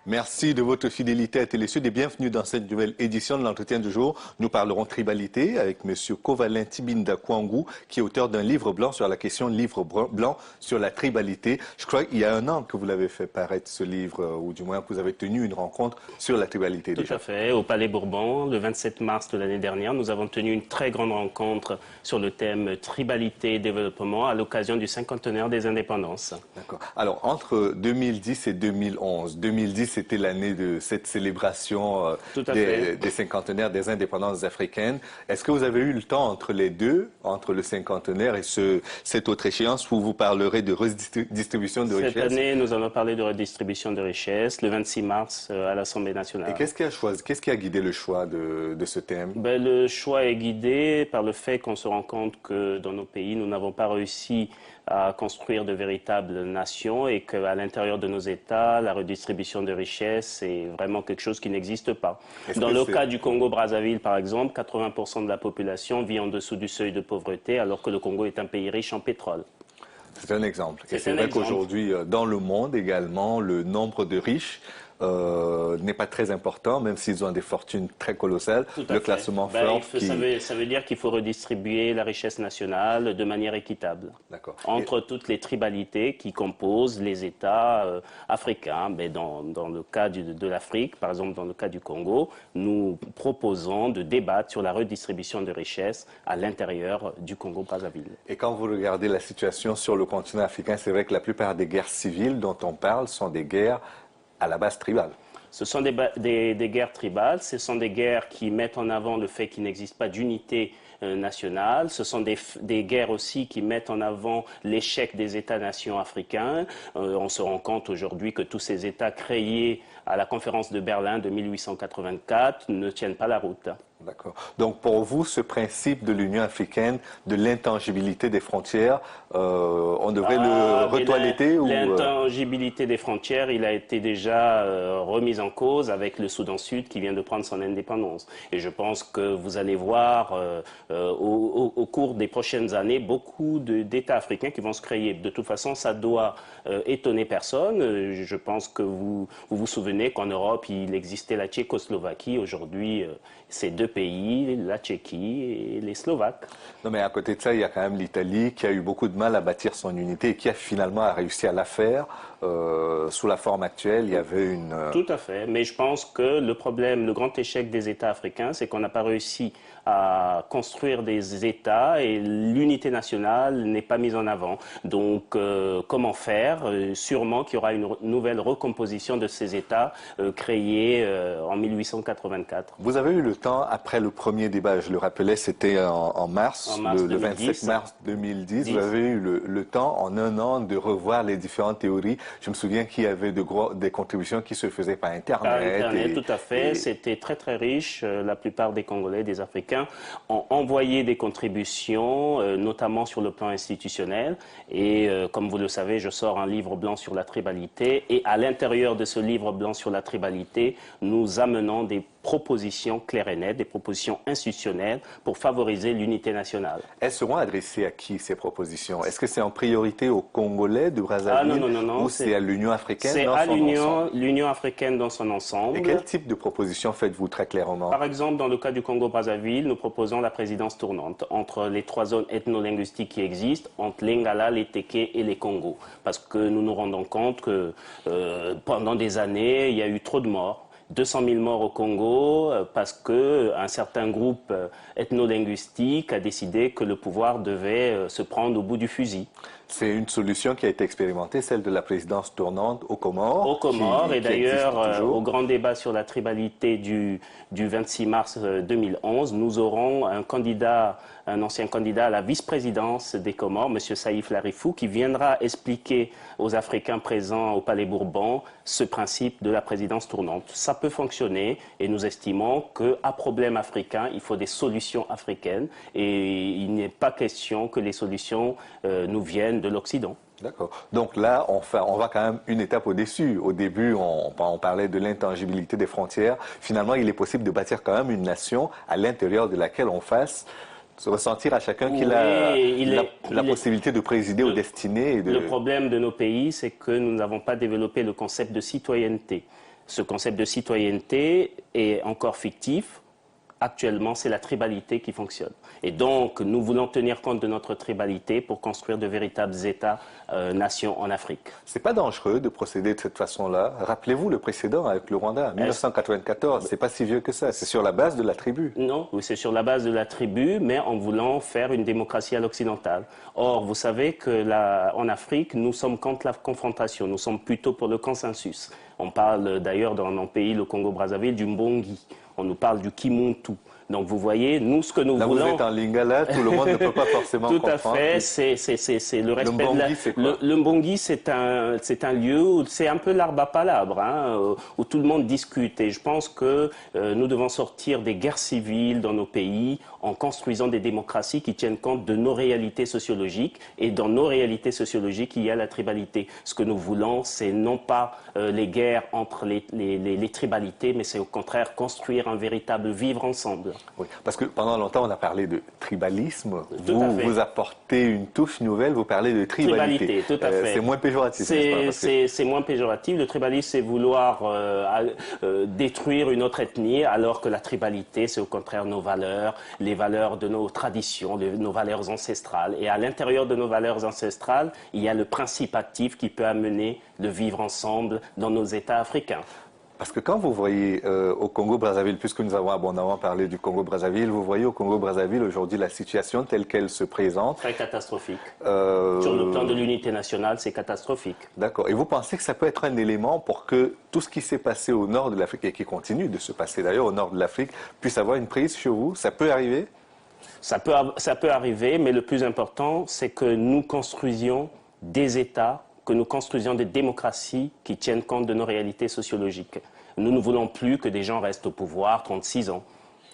Merci de votre fidélité à Télésud et bienvenue dans cette nouvelle édition de l'entretien du jour. Nous parlerons tribalité avec M. Covalin Tibinda Kwangou, qui est auteur d'un livre blanc sur la question livre blanc sur la tribalité. Je crois qu'il y a un an que vous l'avez fait paraître ce livre, ou du moins que vous avez tenu une rencontre sur la tribalité. Tout à fait. Au Palais Bourbon, le 27 mars de l'année dernière, nous avons tenu une très grande rencontre sur le thème tribalité et développement à l'occasion du cinquantenaire des indépendances. D'accord. Alors, entre 2010 et 2011, 2010 c'était l'année de cette célébration des cinquantenaires des indépendances africaines. Est-ce que vous avez eu le temps entre les deux, entre le cinquantenaire et cette autre échéance où vous parlerez de redistribution de richesses? Cette année, nous allons parler de redistribution de richesses, le 26 mars à l'Assemblée nationale. Et qu'est-ce qui a guidé le choix de ce thème? Le choix est guidé par le fait qu'on se rend compte que dans nos pays, nous n'avons pas réussi à construire de véritables nations et qu'à l'intérieur de nos États, la redistribution de richesses est vraiment quelque chose qui n'existe pas. Dans le cas du Congo-Brazzaville, par exemple, 80% de la population vit en dessous du seuil de pauvreté alors que le Congo est un pays riche en pétrole. C'est un exemple. Et c'est vrai qu'aujourd'hui, dans le monde également, le nombre de riches n'est pas très important, même s'ils ont des fortunes très colossales. Le classement Forbes ça veut dire qu'il faut redistribuer la richesse nationale de manière équitable entre toutes les tribalités qui composent les États africains. Mais dans le cas de l'Afrique, par exemple dans le cas du Congo, nous proposons de débattre sur la redistribution de richesses à l'intérieur du Congo-Brazzaville. Et quand vous regardez la situation sur le continent africain, c'est vrai que la plupart des guerres civiles dont on parle sont des guerres à la base tribale. Ce sont des guerres tribales, ce sont des guerres qui mettent en avant le fait qu'il n'existe pas d'unité nationale, ce sont des guerres aussi qui mettent en avant l'échec des États-nations africains. On se rend compte aujourd'hui que tous ces États créés à la conférence de Berlin de 1884 ne tiennent pas la route. D'accord. Donc pour vous, ce principe de l'Union africaine, de l'intangibilité des frontières, on devrait le retoiletter ou... L'intangibilité des frontières, il a été déjà remis en cause avec le Soudan Sud qui vient de prendre son indépendance. Et je pense que vous allez voir au cours des prochaines années beaucoup d'États africains qui vont se créer. De toute façon, ça doit étonner personne. Je pense que vous vous souvenez qu'en Europe, il existait la Tchécoslovaquie. Aujourd'hui, ces deux pays, la Tchéquie et les Slovaques. Non, mais à côté de ça, il y a quand même l'Italie qui a eu beaucoup de mal à bâtir son unité et qui a finalement réussi à la faire. Sous la forme actuelle, il y avait une... Tout à fait, mais je pense que le problème, le grand échec des États africains, c'est qu'on n'a pas réussi à construire des États et l'unité nationale n'est pas mise en avant. Donc, comment faire? Sûrement qu'il y aura une nouvelle recomposition de ces États créés en 1884. Vous avez eu le temps, après le premier débat, je le rappelais, c'était en mars, le 27 mars 2010, vous avez eu le temps, en un an, de revoir les différentes théories. Je me souviens qu'il y avait des contributions qui se faisaient par Internet. Par Internet, tout à fait. C'était très très riche. La plupart des Congolais, des Africains, ont envoyé des contributions, notamment sur le plan institutionnel. Et comme vous le savez, je sors un livre blanc sur la tribalité. Et à l'intérieur de ce livre blanc sur la tribalité, nous amenons des propositions claires et nettes, des propositions institutionnelles pour favoriser l'unité nationale. Elles seront adressées à qui, ces propositions? Est-ce que c'est en priorité aux Congolais de Brazzaville ou c'est à l'Union africaine dans son ensemble? C'est à l'Union africaine dans son ensemble. Et quel type de propositions faites-vous très clairement? Par exemple, dans le cas du Congo-Brazzaville, nous proposons la présidence tournante entre les trois zones ethno-linguistiques qui existent, entre l'Ingala, les Téké et les Congos. Parce que nous nous rendons compte que pendant des années, il y a eu trop de morts. 200 000 morts au Congo parce qu'un certain groupe ethno-linguistique a décidé que le pouvoir devait se prendre au bout du fusil. C'est une solution qui a été expérimentée, celle de la présidence tournante aux Comores. Aux Comores, et d'ailleurs, au grand débat sur la tribalité du 26 mars 2011, nous aurons un ancien candidat à la vice-présidence des Comores, M. Saïf Larifou, qui viendra expliquer aux Africains présents au Palais Bourbon ce principe de la présidence tournante. Ça peut fonctionner et nous estimons qu'à problème africain, il faut des solutions africaines et il n'est pas question que les solutions nous viennent de l'Occident. D'accord. Donc là, on va quand même une étape au-dessus. Au début, on parlait de l'intangibilité des frontières. Finalement, il est possible de bâtir quand même une nation à l'intérieur de laquelle on fasse se ressentir à chacun qu'il a la possibilité de présider aux destinées. Le problème de nos pays, c'est que nous n'avons pas développé le concept de citoyenneté. Ce concept de citoyenneté est encore fictif. Actuellement, c'est la tribalité qui fonctionne. Et donc, nous voulons tenir compte de notre tribalité pour construire de véritables États-nations en Afrique. C'est pas dangereux de procéder de cette façon-là. Rappelez-vous le précédent avec le Rwanda, en 1994. C'est pas si vieux que ça. C'est sur la base de la tribu. Non, oui, c'est sur la base de la tribu, mais en voulant faire une démocratie à l'occidentale. Or, vous savez qu'en Afrique, nous sommes contre la confrontation. Nous sommes plutôt pour le consensus. On parle d'ailleurs dans mon pays, le Congo-Brazzaville, du Mbongi. On nous parle du Kimuntu. Donc vous voyez, nous ce que nous voulons... Là vous êtes en lingala, tout le monde ne peut pas forcément comprendre. Tout à fait, c'est le respect de la... Le Mbongi, c'est un lieu où c'est un peu l'arbre à palabre, hein, où tout le monde discute. Et je pense que nous devons sortir des guerres civiles dans nos pays en construisant des démocraties qui tiennent compte de nos réalités sociologiques. Et dans nos réalités sociologiques, il y a la tribalité. Ce que nous voulons, c'est non pas les guerres entre les tribalités, mais c'est au contraire construire un véritable vivre ensemble. Oui, parce que pendant longtemps, on a parlé de tribalisme. Vous apportez une touche nouvelle, vous parlez de tribalité. Tout à fait. C'est moins péjoratif. C'est moins péjoratif. Le tribalisme, c'est vouloir détruire une autre ethnie, alors que la tribalité, c'est au contraire nos valeurs, les valeurs de nos traditions, nos valeurs ancestrales. Et à l'intérieur de nos valeurs ancestrales, il y a le principe actif qui peut amener le vivre ensemble dans nos États africains. Parce que quand vous voyez au Congo-Brazzaville, puisque nous avons abondamment parlé du Congo-Brazzaville, vous voyez au Congo-Brazzaville aujourd'hui la situation telle qu'elle se présente. Très catastrophique. Sur le plan de l'unité nationale, c'est catastrophique. D'accord. Et vous pensez que ça peut être un élément pour que tout ce qui s'est passé au nord de l'Afrique, et qui continue de se passer d'ailleurs au nord de l'Afrique, puisse avoir une prise sur vous? Ça peut arriver? Ça peut arriver, mais le plus important, c'est que nous construisions des États, que nous construisions des démocraties qui tiennent compte de nos réalités sociologiques. Nous ne voulons plus que des gens restent au pouvoir 36 ans.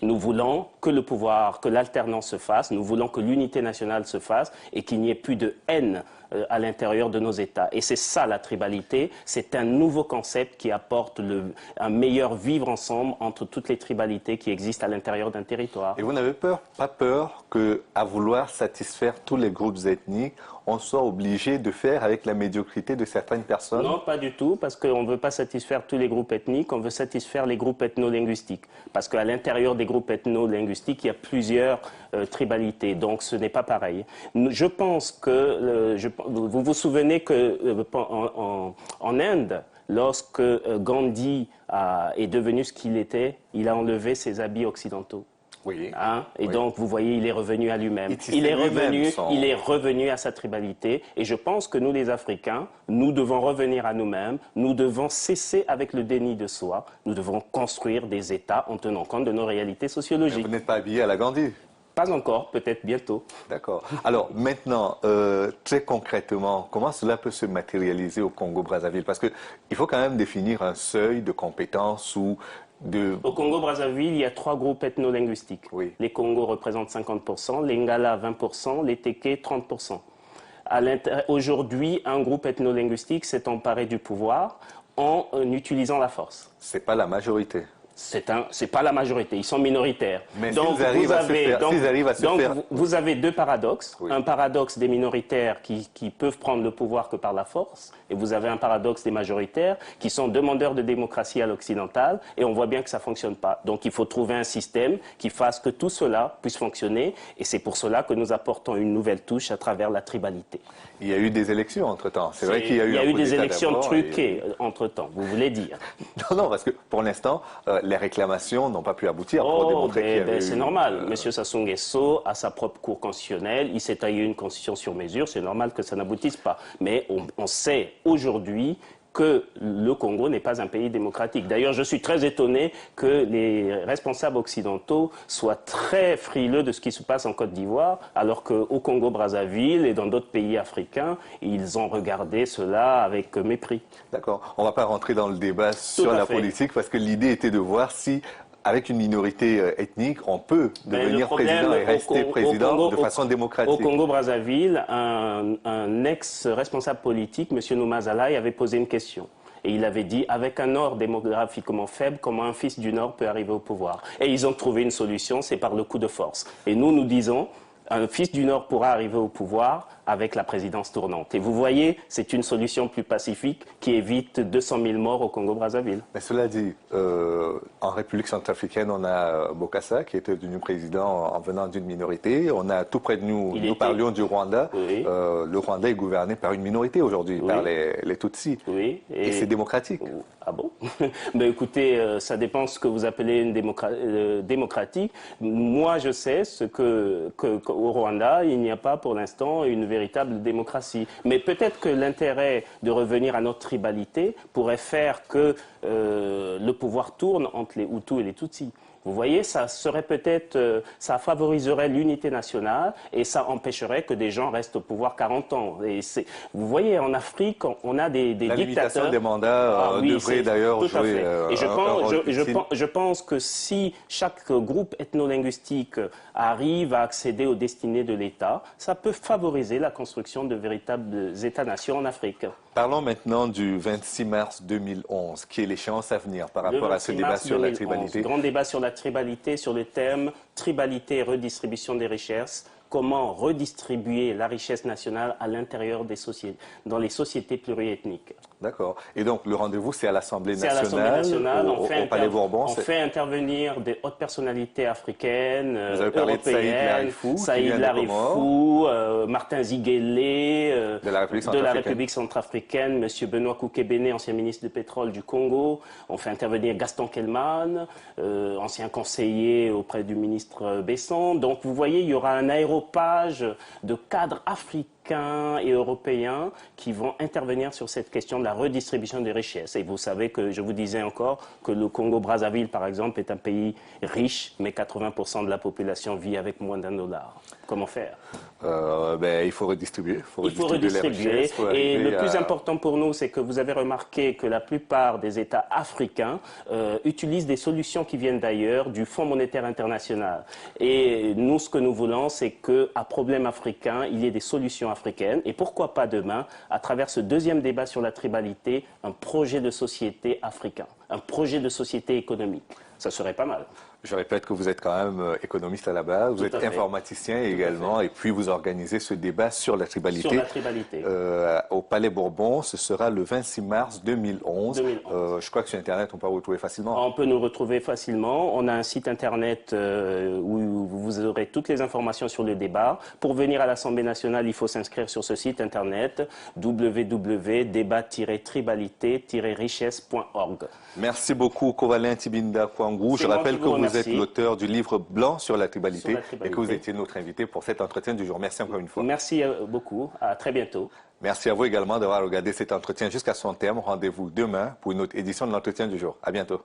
Nous voulons que le pouvoir, que l'alternance se fasse, nous voulons que l'unité nationale se fasse et qu'il n'y ait plus de haine à l'intérieur de nos États. Et c'est ça la tribalité, c'est un nouveau concept qui apporte un meilleur vivre ensemble entre toutes les tribalités qui existent à l'intérieur d'un territoire. Et vous n'avez pas peur qu'à vouloir satisfaire tous les groupes ethniques, on soit obligé de faire avec la médiocrité de certaines personnes? Non, pas du tout, parce qu'on ne veut pas satisfaire tous les groupes ethniques, on veut satisfaire les groupes ethno-linguistiques. Parce qu'à l'intérieur des groupes ethno-linguistiques, il y a plusieurs tribalités, donc ce n'est pas pareil. Je pense que, vous vous souvenez qu'en Inde, lorsque Gandhi est devenu ce qu'il était, il a enlevé ses habits occidentaux. Oui. Hein? Et oui. Donc, vous voyez, il est revenu à lui-même. Il est revenu à sa tribalité. Et je pense que nous, les Africains, nous devons revenir à nous-mêmes. Nous devons cesser avec le déni de soi. Nous devons construire des États en tenant compte de nos réalités sociologiques. Mais vous n'êtes pas habillé à la Gandhi? Pas encore, peut-être bientôt. D'accord. Alors maintenant, très concrètement, comment cela peut se matérialiser au Congo-Brazzaville? Parce qu'il faut quand même définir un seuil de compétences ou Au Congo-Brazzaville, il y a 3 groupes ethno-linguistiques. Oui. Les Congos représentent 50%, les Ngala 20%, les Téké 30%. Aujourd'hui, un groupe ethno-linguistique s'est emparé du pouvoir en utilisant la force. C'est pas la majorité. C'est pas la majorité, ils sont minoritaires. Mais s'ils arrivent à se faire... Vous avez 2 paradoxes. Oui. Un paradoxe des minoritaires qui peuvent prendre le pouvoir que par la force, et vous avez un paradoxe des majoritaires qui sont demandeurs de démocratie à l'occidental, et on voit bien que ça fonctionne pas. Donc il faut trouver un système qui fasse que tout cela puisse fonctionner, et c'est pour cela que nous apportons une nouvelle touche à travers la tribalité. Il y a eu des élections entre-temps. C'est vrai qu'il y a eu des élections truquées entre-temps, vous voulez dire? Non, parce que pour l'instant, les réclamations n'ont pas pu aboutir pour démontrer qu'il y avait c'est normal. Monsieur Sassou Nguesso a sa propre cour constitutionnelle, il s'est taillé une constitution sur mesure, c'est normal que ça n'aboutisse pas. Mais on sait aujourd'hui que le Congo n'est pas un pays démocratique. D'ailleurs, je suis très étonné que les responsables occidentaux soient très frileux de ce qui se passe en Côte d'Ivoire, alors qu'au Congo-Brazzaville et dans d'autres pays africains, ils ont regardé cela avec mépris. D'accord. On ne va pas rentrer dans le débat sur la politique, parce que l'idée était de voir si, avec une minorité ethnique, on peut devenir président et rester président de façon démocratique. Au Congo-Brazzaville, un ex-responsable politique, M. Noumazalaï, avait posé une question. Et il avait dit, avec un Nord démographiquement faible, comment un fils du Nord peut arriver au pouvoir? Et ils ont trouvé une solution, c'est par le coup de force. Et nous disons, un fils du Nord pourra arriver au pouvoir avec la présidence tournante. Et vous voyez, c'est une solution plus pacifique qui évite 200 000 morts au Congo-Brazzaville. Mais cela dit, en République centrafricaine, on a Bokassa qui était devenu président en venant d'une minorité. On a tout près de nous, parlions du Rwanda. Oui. Le Rwanda est gouverné par une minorité aujourd'hui, par les Tutsis. Oui. Et c'est démocratique. Ah bon? Mais écoutez, ça dépend ce que vous appelez une démocratique. Moi, je sais qu'au Rwanda, il n'y a pas pour l'instant une véritable démocratie. Mais peut-être que l'intérêt de revenir à notre tribalité pourrait faire que le pouvoir tourne entre les Hutus et les Tutsis. Vous voyez, ça serait peut-être, ça favoriserait l'unité nationale et ça empêcherait que des gens restent au pouvoir 40 ans. Et vous voyez, en Afrique, on a des dictateurs. La limitation des mandats devrait d'ailleurs jouer et je pense que si chaque groupe ethno-linguistique arrive à accéder aux destinées de l'État, ça peut favoriser la construction de véritables États-nations en Afrique. Parlons maintenant du 26 mars 2011, qui est l'échéance à venir par rapport à ce débat sur la tribalité. Grand débat sur la tribalité, sur le thème tribalité et redistribution des richesses. Comment redistribuer la richesse nationale à l'intérieur des sociétés, dans les sociétés pluriethniques. D'accord. Et donc, le rendez-vous, c'est à l'Assemblée nationale, au Palais Bourbon. On fait intervenir des hautes personnalités africaines, européennes, Saïd Larifou, Martin Ziguélé, de la République centrafricaine, M. Benoît Koukébéné, ancien ministre du pétrole du Congo. On fait intervenir Gaston Kellman, ancien conseiller auprès du ministre Besson. Donc, vous voyez, il y aura un aéropage de cadres africains et européens qui vont intervenir sur cette question de la redistribution des richesses. Et vous savez que, je vous disais encore, que le Congo-Brazzaville, par exemple, est un pays riche, mais 80% de la population vit avec moins $1. Comment faire? Il faut redistribuer. Il faut redistribuer. Et le plus important pour nous, c'est que vous avez remarqué que la plupart des États africains utilisent des solutions qui viennent d'ailleurs, du Fonds monétaire international. Et nous, ce que nous voulons, c'est qu'à problème africain, il y ait des solutions africaines. Et pourquoi pas demain, à travers ce deuxième débat sur la tribalité, un projet de société africain, un projet de société économique. Ça serait pas mal. Je répète que vous êtes quand même économiste à la base, vous êtes informaticien également, et puis vous organisez ce débat sur la tribalité. Sur la tribalité. Au Palais Bourbon, ce sera le 26 mars 2011. Je crois que sur Internet, on peut vous retrouver facilement. On peut nous retrouver facilement. On a un site Internet où vous aurez toutes les informations sur le débat. Pour venir à l'Assemblée nationale, il faut s'inscrire sur ce site Internet www.débat-tribalité-richesse.org. Merci beaucoup, Covalin Ntibinda Kwangou. Je rappelle que vous êtes l'auteur du livre blanc sur la tribalité et que vous étiez notre invité pour cet entretien du jour. Merci encore une fois. Merci beaucoup. À très bientôt. Merci à vous également d'avoir regardé cet entretien jusqu'à son terme. Rendez-vous demain pour une autre édition de l'entretien du jour. À bientôt.